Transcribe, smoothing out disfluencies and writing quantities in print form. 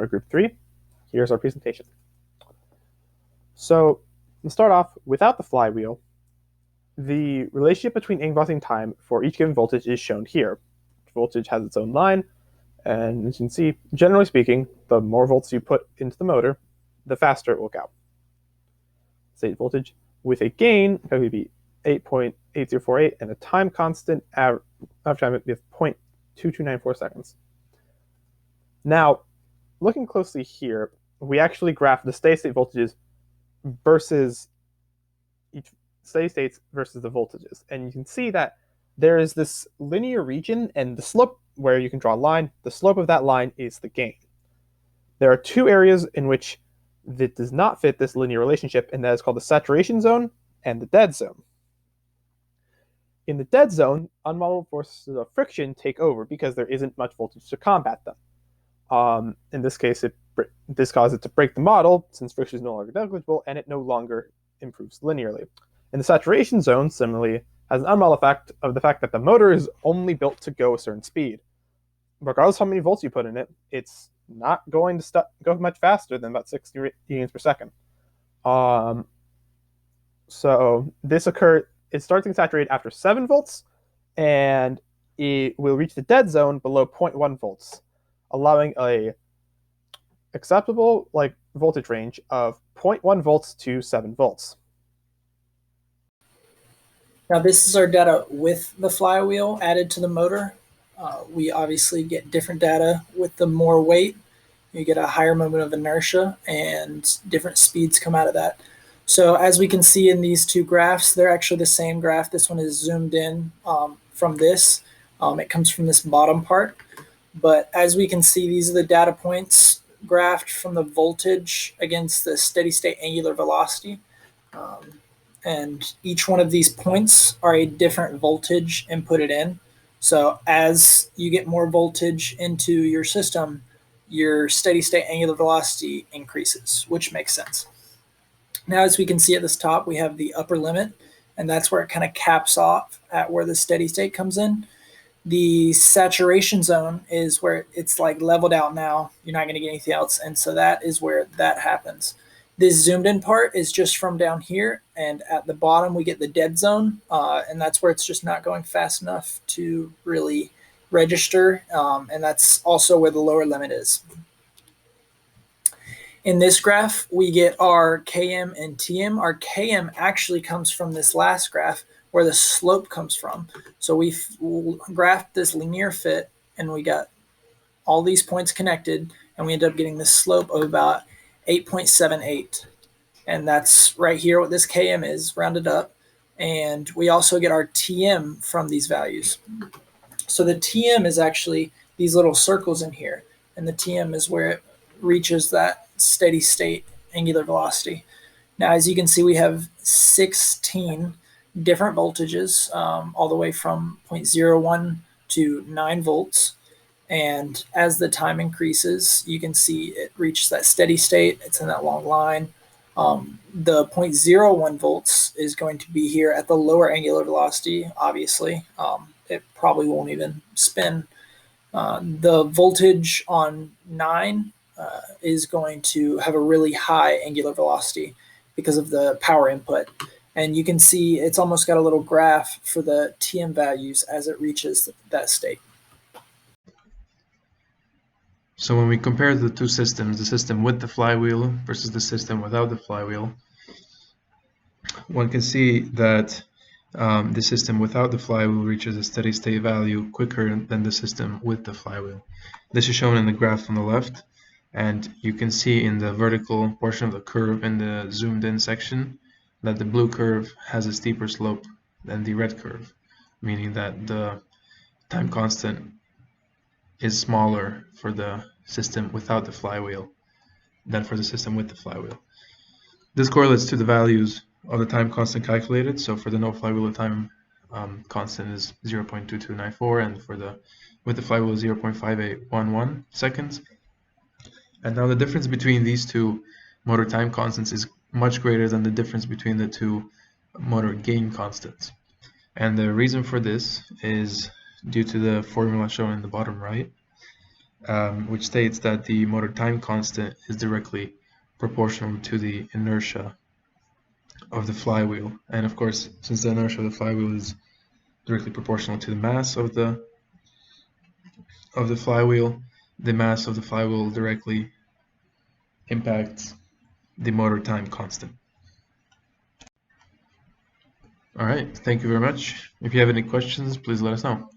We're group 3. Here's our presentation. So let's start off without the flywheel. The relationship between angular velocity and time for each given voltage is shown here. Voltage has its own line, and as you can see, generally speaking, the more volts you put into the motor, the faster it will go. State voltage with a gain that would be 8.8048 and a time constant average time of 0.2294 seconds. Now, looking closely here, we actually graph the steady state voltages versus each steady states versus the voltages. And you can see that there is this linear region, and the slope where you can draw a line, the slope of that line is the gain. There are two areas in which that does not fit this linear relationship, and that is called the saturation zone and the dead zone. In the dead zone, unmodeled forces of friction take over because there isn't much voltage to combat them. In this case, this causes it to break the model since friction is no longer negligible and it no longer improves linearly. In the saturation zone, similarly, has an unmodeled effect of the fact that the motor is only built to go a certain speed. Regardless of how many volts you put in it, it's not going to go much faster than about 60 units per second. So this occurs, it starts to saturate after 7 volts, and it will reach the dead zone below 0.1 volts, allowing a acceptable voltage range of 0.1 volts to 7 volts. Now this is our data with the flywheel added to the motor. We obviously get different data with the more weight. You get a higher moment of inertia and different speeds come out of that. So as we can see in these two graphs, they're actually the same graph. This one is zoomed in from this. It comes from this bottom part. But as we can see, these are the data points graphed from the voltage against the steady state angular velocity. And each one of these points are a different voltage inputted in. So as you get more voltage into your system, your steady state angular velocity increases, which makes sense. Now, as we can see at this top, we have the upper limit, and that's where it kind of caps off at where the steady state comes in. The saturation zone is where it's like leveled out now. You're not going to get anything else, and so that is where that happens. This zoomed in part is just from down here, and at the bottom we get the dead zone, and that's where it's just not going fast enough to really register, and that's also where the lower limit is. In this graph, we get our Km and Tm. Our Km actually comes from this last graph where the slope comes from. So we graphed this linear fit, and we got all these points connected, and we ended up getting this slope of about 8.78. And that's right here what this Km is, rounded up. And we also get our Tm from these values. So the Tm is actually these little circles in here, and the Tm is where it reaches that steady state angular velocity. Now, as you can see, we have 16 different voltages, all the way from 0.01 to 9 volts. And as the time increases, you can see it reaches that steady state. It's in that long line. The 0.01 volts is going to be here at the lower angular velocity, obviously. It probably won't even spin. The voltage on 9 is going to have a really high angular velocity because of the power input. And you can see it's almost got a little graph for the Tm values as it reaches that state. So when we compare the two systems, the system with the flywheel versus the system without the flywheel, one can see that the system without the flywheel reaches a steady state value quicker than the system with the flywheel. This is shown in the graph on the left, and you can see in the vertical portion of the curve in the zoomed in section that the blue curve has a steeper slope than the red curve, meaning that the time constant is smaller for the system without the flywheel than for the system with the flywheel. This correlates to the values of the time constant calculated. So for the no flywheel, the time constant is 0.2294, and for the with the flywheel 0.5811 seconds. And now the difference between these two motor time constants is much greater than the difference between the two motor gain constants. And the reason for this is due to the formula shown in the bottom right. which states that the motor time constant is directly proportional to the inertia of the flywheel. And of course, since the inertia of the flywheel is directly proportional to the mass of the flywheel, the mass of the flywheel directly impacts the motor time constant. All right, thank you very much. If you have any questions, please let us know.